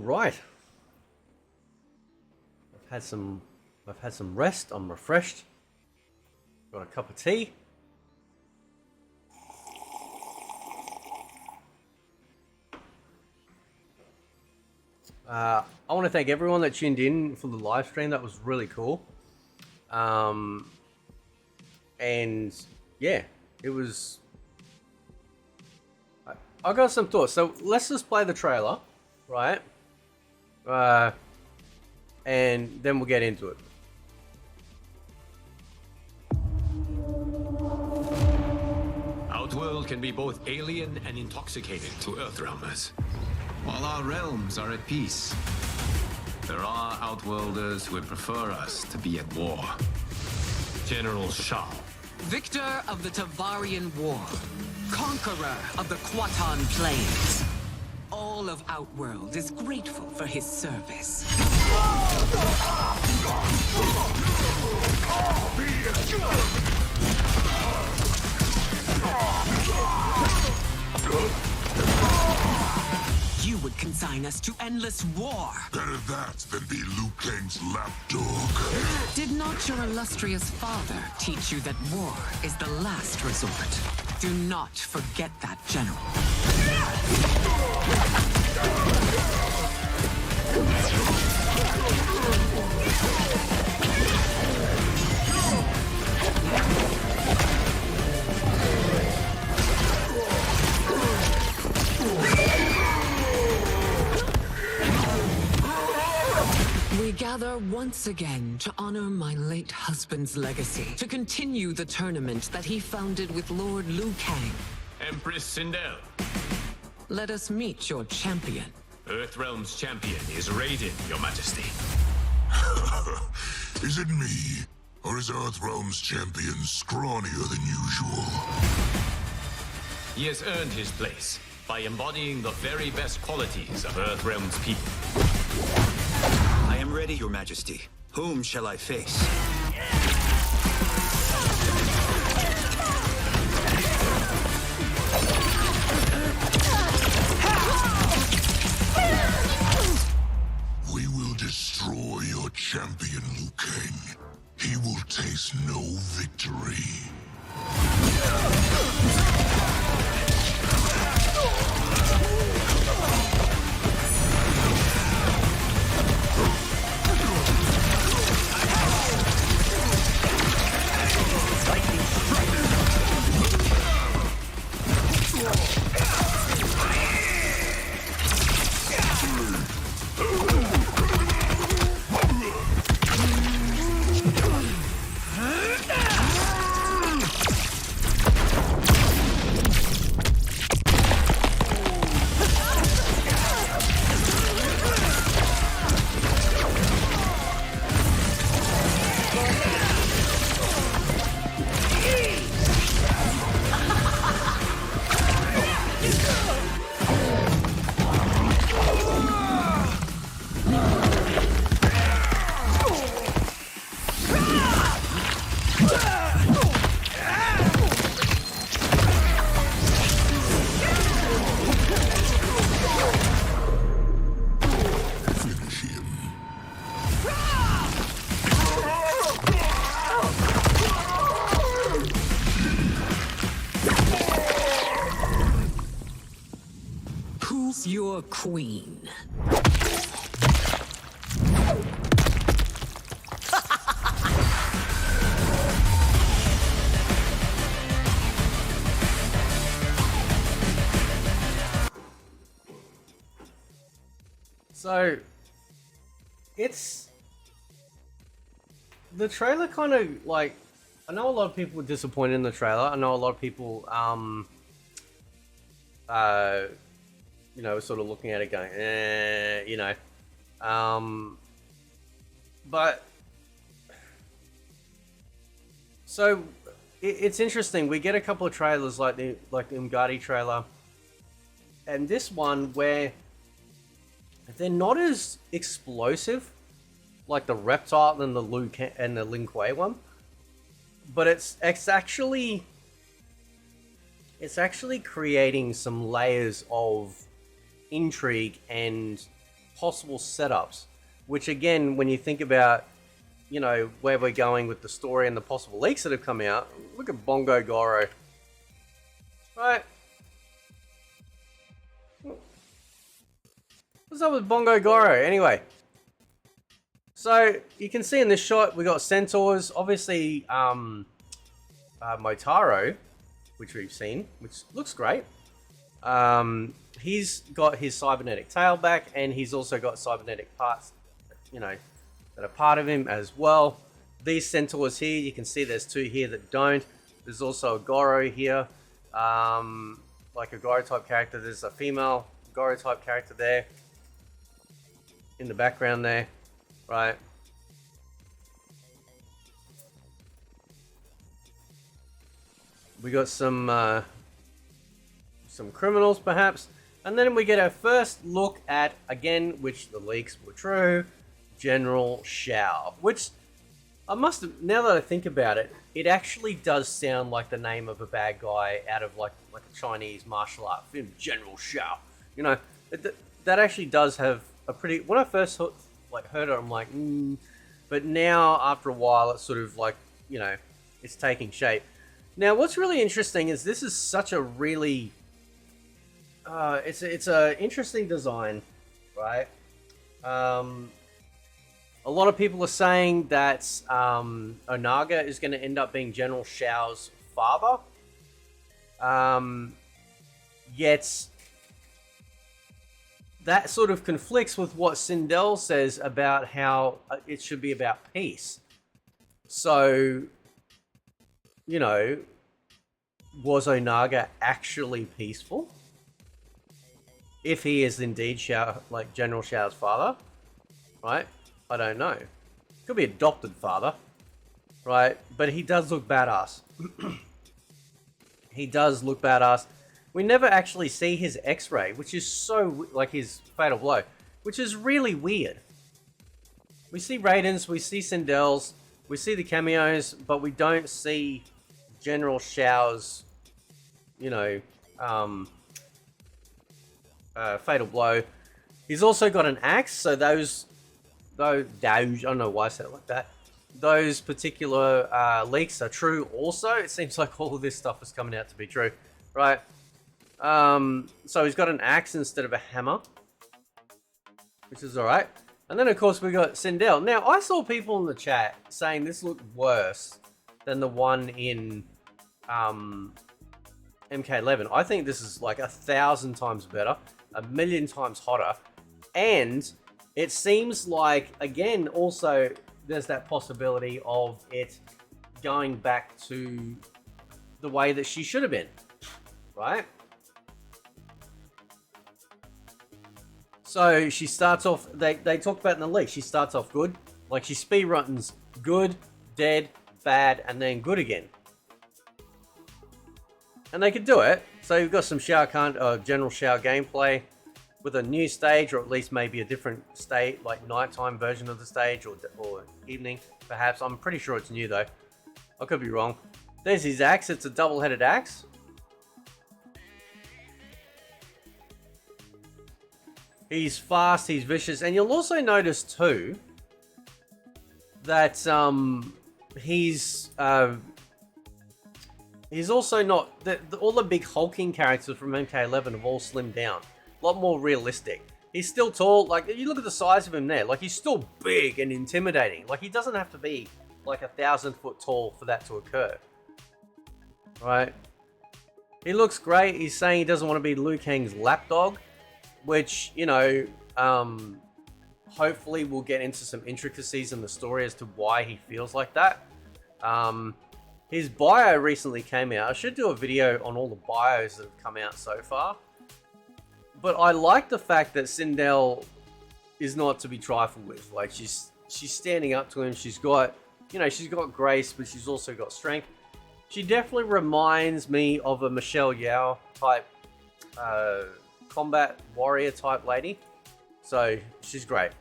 Right. I've had some rest. I'm refreshed. Got a cup of tea. I want to thank everyone that tuned in for the live stream. That was really cool. And yeah, it was. I got some thoughts. So let's just play the trailer, right? And then we'll get into it. Outworld can be both alien and intoxicating to Earthrealmers. While our realms are at peace, there are Outworlders who would prefer us to be at war. General Shao. Victor of the Tavarian War. Conqueror of the Quatan Plains. All of Outworld is grateful for his service. You would consign us to endless war. Better that than be Liu Kang's lapdog. Did not your illustrious father teach you that war is the last resort? Do not forget that, General. We gather once again to honor my late husband's legacy, to continue the tournament that he founded with Lord Liu Kang. Empress Sindel. Let us meet your champion. Earthrealm's champion is Raiden, Your Majesty. Is it me? Or is Earthrealm's champion scrawnier than usual? He has earned his place by embodying the very best qualities of Earthrealm's people. I am ready, Your Majesty. Whom shall I face? We will destroy your champion, Liu Kang. He will taste no victory. Your queen. So, it's the trailer kind of like, I know a lot of people were disappointed in the trailer. I know a lot of people, you know, sort of looking at it going, you know, but so it's interesting. We get a couple of trailers like the Umgadi trailer, and this one where they're not as explosive like the Reptile and the Lin Kuei one, but it's actually creating some layers of intrigue and possible setups, which again, when you think about, you know, where we're going with the story and the possible leaks that have come out, look at Bongo Goro. Right? What's up with Bongo Goro? Anyway. So, you can see in this shot, we got centaurs. Obviously, Motaro, which we've seen, which looks great. He's got his cybernetic tail back, and he's also got cybernetic parts, you know, that are part of him as well. These centaurs here, you can see there's two here that don't. There's also a Goro here, like a Goro type character. There's a female Goro type character there in the background there, right? We got some criminals perhaps, and then we get our first look at, again, which the leaks were true, General Shao, which I must have, now that I think about it, it actually does sound like the name of a bad guy out of like a Chinese martial art film, General Shao. You know, that actually does have a pretty, when I first heard it, I'm like, but now after a while it's sort of like, you know, it's taking shape. Now what's really interesting is this is such a really it's a interesting design, right? A lot of people are saying that Onaga is going to end up being General Shao's father. Yet that sort of conflicts with what Sindel says about how it should be about peace. So, you know, was Onaga actually peaceful? If he is indeed Shao, like General Shao's father, right? I don't know. Could be adopted father, right? But he does look badass. He does look badass. We never actually see his X-ray, which is so, like his fatal blow, which is really weird. We see Raiden's, we see Sindel's, we see the cameos, but we don't see General Shao's, you know, fatal blow. He's also got an axe, so those, I don't know why I said it like that. Those particular leaks are true also. It seems like all of this stuff is coming out to be true, right? So he's got an axe instead of a hammer, which is alright. And then of course we got Sindel. Now I saw people in the chat saying this looked worse than the one in MK11. I think this is like 1,000 times better, 1,000,000 times hotter, and it seems like, again, also there's that possibility of it going back to the way that she should have been, right? So she starts off, they talk about in the leak, she starts off good, like she speedruns good, dead, bad, and then good again. And they could do it. So you've got some Shao Kahn, General Shao gameplay with a new stage, or at least maybe a different state, like nighttime version of the stage, or evening, perhaps. I'm pretty sure it's new though. I could be wrong. There's his axe. It's a double-headed axe. He's fast, he's vicious, and you'll also notice too that he's also not all the big hulking characters from MK11 have all slimmed down, a lot more realistic. He's still tall, like you look at the size of him there, like he's still big and intimidating. Like he doesn't have to be like 1,000 foot tall for that to occur, right? He looks great. He's saying he doesn't want to be Liu Kang's lapdog, which, you know, hopefully we'll get into some intricacies in the story as to why he feels like that. His bio recently came out. I should do a video on all the bios that have come out so far. But I like the fact that Sindel is not to be trifled with. Like she's standing up to him. She's got, you know, she's got grace, but she's also got strength. She definitely reminds me of a Michelle Yeoh type combat warrior type lady. So she's great.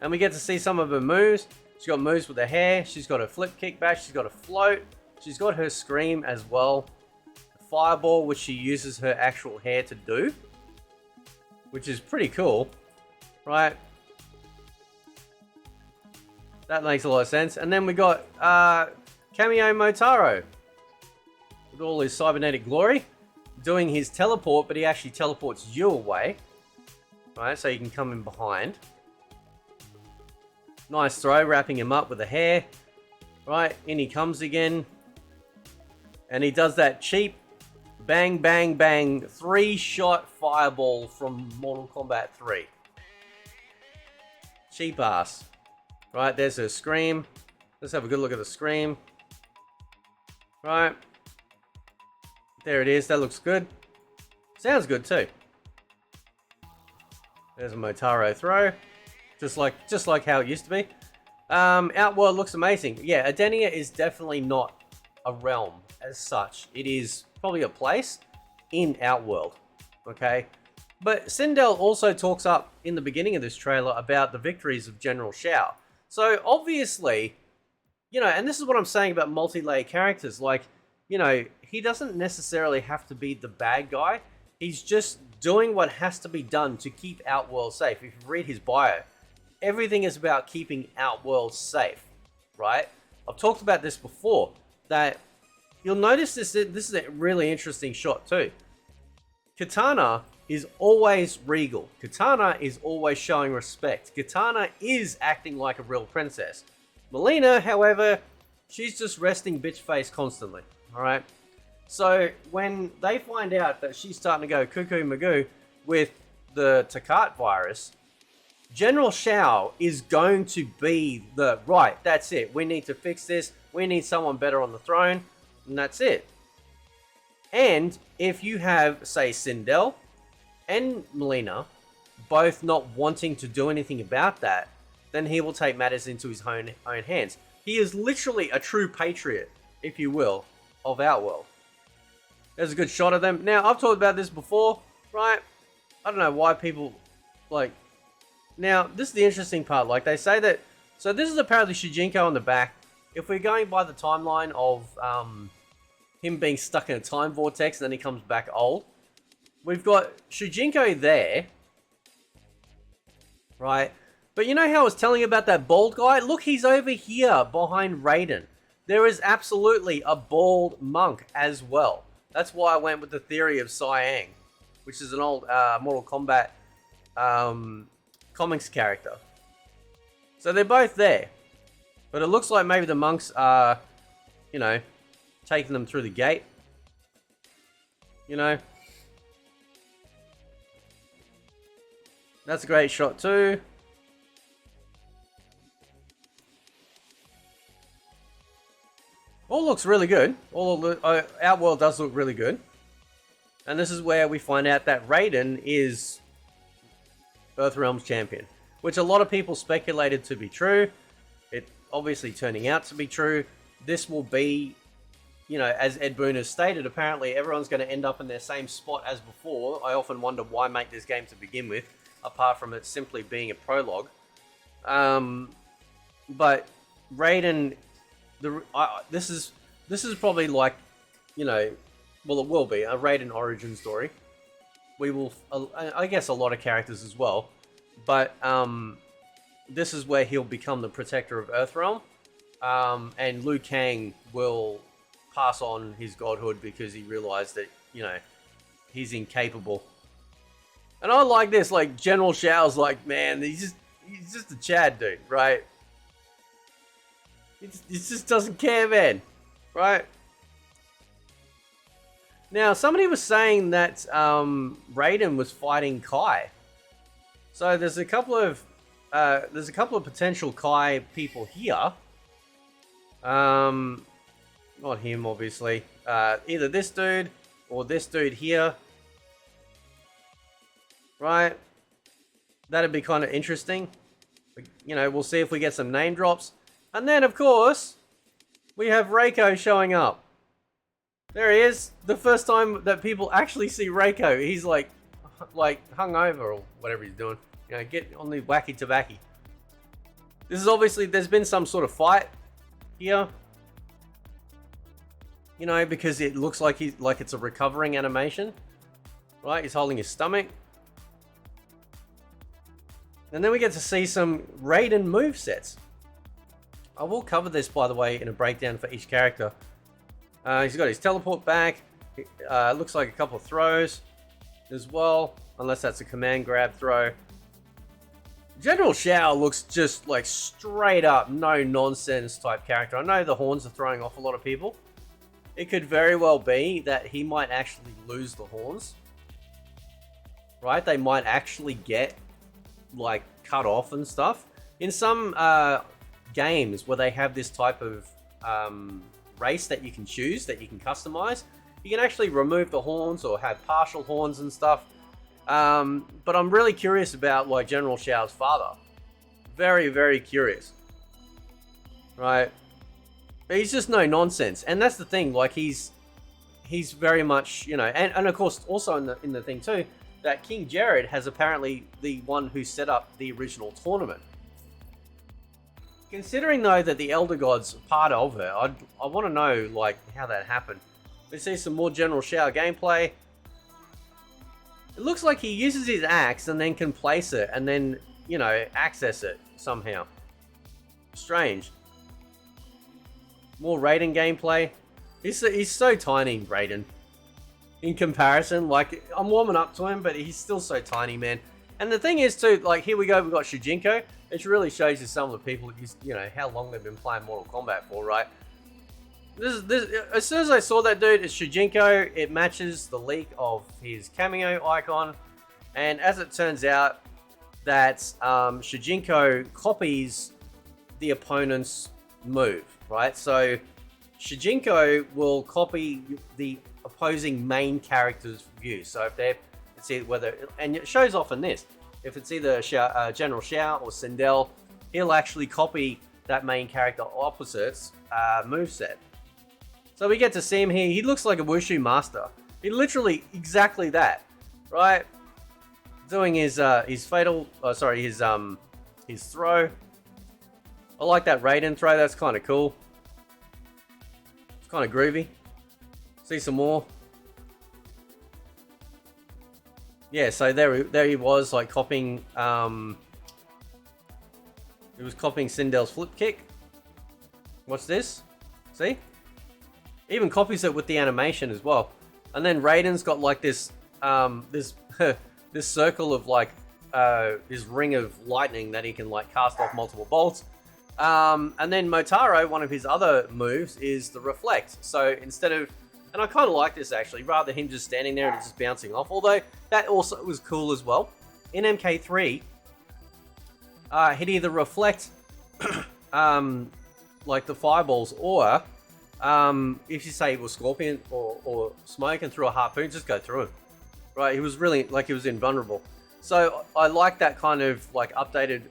And we get to see some of her moves. She's got moves with her hair. She's got a flip kick back. She's got a float. She's got her scream as well. Fireball, which she uses her actual hair to do, which is pretty cool. right? That makes a lot of sense. And then we got Cameo Motaro with all his cybernetic glory, doing his teleport, but he actually teleports you away, right? So you can come in behind. Nice throw, wrapping him up with the hair, right? In he comes again, and he does that cheap bang, bang, bang 3-shot fireball from Mortal Kombat 3. Cheap ass. Right, there's her scream. Let's have a good look at the scream. Right. There it is. That looks good. Sounds good too. There's a Motaro throw. Just like how it used to be. Outworld looks amazing. Yeah, Adenia is definitely not a realm as such. It is probably a place in Outworld. Okay? But Sindel also talks up in the beginning of this trailer about the victories of General Shao. So obviously, you know, and this is what I'm saying about multi-layer characters. Like, you know, he doesn't necessarily have to be the bad guy. He's just doing what has to be done to keep Outworld safe. If you read his bio, everything is about keeping Outworld safe, right? I've talked about this before, that you'll notice this is a really interesting shot too. Kitana is always regal. Kitana is always showing respect. Kitana is acting like a real princess. Melina, however, she's just resting bitch face constantly, alright? So when they find out that she's starting to go cuckoo magoo with the Takat virus, General Shao is going to be the, right, that's it. We need to fix this. We need someone better on the throne. And that's it. And if you have, say, Sindel and Melina both not wanting to do anything about that, then he will take matters into his own hands. He is literally a true patriot, if you will, of Outworld. There's a good shot of them. Now, I've talked about this before, right? I don't know why people, like... Now, this is the interesting part. Like, they say that... So, this is apparently Shujinko on the back. If we're going by the timeline of him being stuck in a time vortex and then he comes back old, we've got Shujinko there, right? But you know how I was telling you about that bald guy? Look, he's over here behind Raiden. There is absolutely a bald monk as well. That's why I went with the theory of Siang, which is an old Mortal Kombat comics character. So they're both there. But it looks like maybe the monks are, you know, taking them through the gate. You know. That's a great shot too. All looks really good. Outworld does look really good. And this is where we find out that Raiden is Earthrealm's champion, which a lot of people speculated to be true. It obviously turning out to be true. This will be, you know, as Ed Boon has stated, apparently everyone's going to end up in their same spot as before. I often wonder why make this game to begin with, apart from it simply being a prologue. But Raiden, this is probably like, you know, well, it will be a Raiden origin story. We will, I guess, a lot of characters as well, but this is where he'll become the protector of Earthrealm, and Liu Kang will pass on his godhood because he realized that, you know, he's incapable. And I like this, like General Shao's like, man, he's just a Chad dude, right? He just doesn't care, man, right? Now, somebody was saying that Raiden was fighting Kai. So there's a couple of potential Kai people here. Not him, obviously. Either this dude or this dude here. Right? That'd be kind of interesting. You know, we'll see if we get some name drops. And then, of course, we have Reiko showing up. There he is. The first time that people actually see Reiko. He's like hungover or whatever he's doing. You know, get on the wacky tobacco. This is obviously, there's been some sort of fight here. You know, because it looks like it's a recovering animation. Right? He's holding his stomach. And then we get to see some Raiden movesets. I will cover this, by the way, in a breakdown for each character. He's got his teleport back. Looks like a couple of throws as well, unless that's a command grab throw. General Shao looks just like straight up, no nonsense type character. I know the horns are throwing off a lot of people. It could very well be that he might actually lose the horns. Right? They might actually get like cut off and stuff. In some games where they have this type of race that you can choose, that you can customize, you can actually remove the horns or have partial horns and stuff. But I'm really curious about like General Shao's father. Very, very curious. Right? He's just no nonsense. And that's the thing, like he's very much, you know, and of course also in the thing too, that King Jared has apparently the one who set up the original tournament. Considering though that the Elder Gods are part of it, I want to know like how that happened. We see some more General Shao gameplay. It looks like he uses his axe and then can place it and then, you know, access it somehow. Strange. More Raiden gameplay. He's so tiny, Raiden. In comparison, like, I'm warming up to him, but he's still so tiny, man. And the thing is, too, like, here we go, we've got Shujinko. It really shows you some of the people, you know, how long they've been playing Mortal Kombat for, right? As soon as I saw that dude, it's Shujinko. It matches the leak of his cameo icon. And as it turns out, that Shujinko copies the opponent's move, right? So Shujinko will copy the opposing main character's view. So if they're, let's see whether, and it shows off in this, if it's either General Shao or Sindel, he'll actually copy that main character opposite's moveset. So we get to see him here. He looks like a Wushu master. He literally exactly that, right? Doing his fatal, his throw. I like that Raiden throw. That's kind of cool. It's kind of groovy. See some more. Yeah, so there he was, like copying. He was copying Sindel's flip kick. What's this? See? Even copies it with the animation as well. And then Raiden's got like this this circle of like this ring of lightning that he can like cast off multiple bolts. And then Motaro, one of his other moves is the reflect. So instead of, and I kind of like this actually, rather than him just standing there and just bouncing off, although that also was cool as well. In MK3, he'd either reflect like the fireballs, or if you say it was Scorpion or Smoke and threw a harpoon, just go through him. Right, he was really, like, he was invulnerable. So I like that kind of like updated,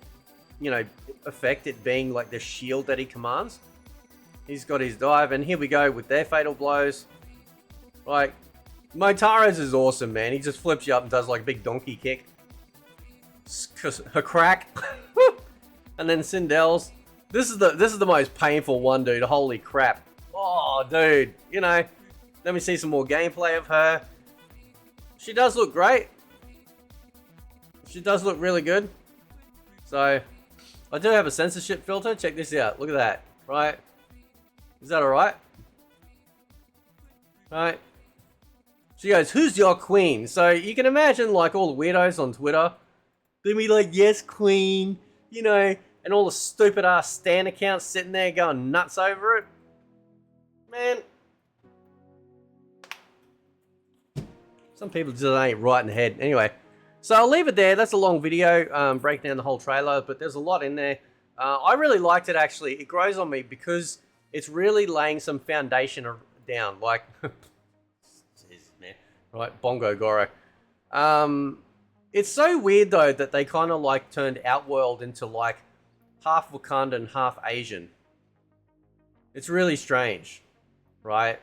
you know, effect, it being like the shield that he commands. He's got his dive, and here we go with their fatal blows. Like, Motaro's is awesome, man. He just flips you up and does like a big donkey kick. A crack. And then Sindel's. This is the most painful one, dude. Holy crap. Oh, dude. You know, let me see some more gameplay of her. She does look great. She does look really good. So, I do have a censorship filter. Check this out. Look at that. Right? Is that alright? Right? She goes, "Who's your queen?" So, you can imagine, like, all the weirdos on Twitter. They'll be like, "Yes, queen." You know, and all the stupid-ass Stan accounts sitting there going nuts over it. Man. Some people just ain't right in the head. Anyway, so I'll leave it there. That's a long video, breaking down the whole trailer, but there's a lot in there. I really liked it, actually. It grows on me because it's really laying some foundation down. Like, jeez, man. Right, Bongo Goro. It's so weird, though, that they kind of, like, turned Outworld into, like, half Wakandan, half Asian. It's really strange, right?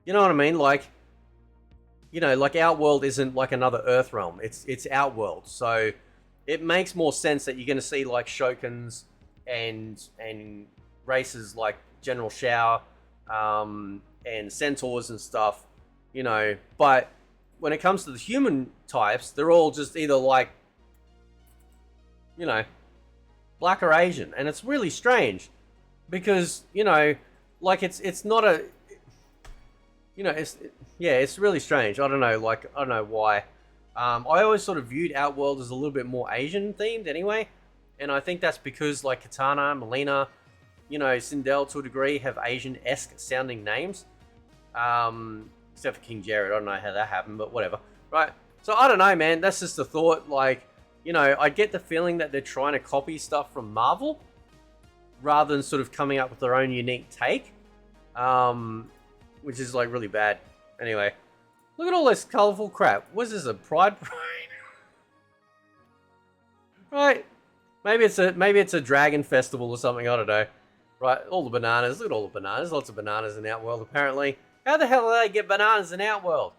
You know what I mean? Like, you know, like Outworld isn't like another Earthrealm. It's Outworld, so it makes more sense that you're going to see like Shokans and races like General Shao and Centaurs and stuff, you know. But when it comes to the human types, they're all just either like you know, black or Asian, and it's really strange because, you know, like it's not a, you know, it's really strange. I don't know, like I don't know why. I always sort of viewed Outworld as a little bit more Asian themed anyway, and I think that's because like Katana, Melina, you know, Sindel to a degree have Asian-esque sounding names. Except for King Jared, I don't know how that happened, but whatever, right? So I don't know, man. That's just a thought. Like, you know, I get the feeling that they're trying to copy stuff from Marvel rather than sort of coming up with their own unique take, which is like really bad. Anyway, look at all this colorful crap. Was this a Pride Parade? Right? Maybe it's a dragon festival or something. I don't know. Right? All the bananas. Look at all the bananas. Lots of bananas in Outworld, apparently. How the hell do they get bananas in Outworld?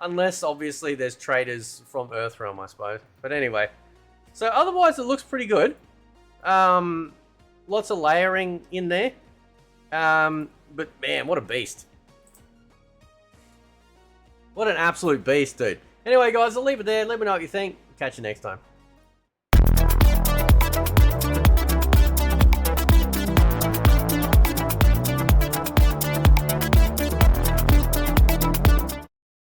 Unless, obviously, there's traders from Earthrealm, I suppose. But anyway. So, otherwise, it looks pretty good. Lots of layering in there. But, man, what a beast. What an absolute beast, dude. Anyway, guys, I'll leave it there. Let me know what you think. Catch you next time.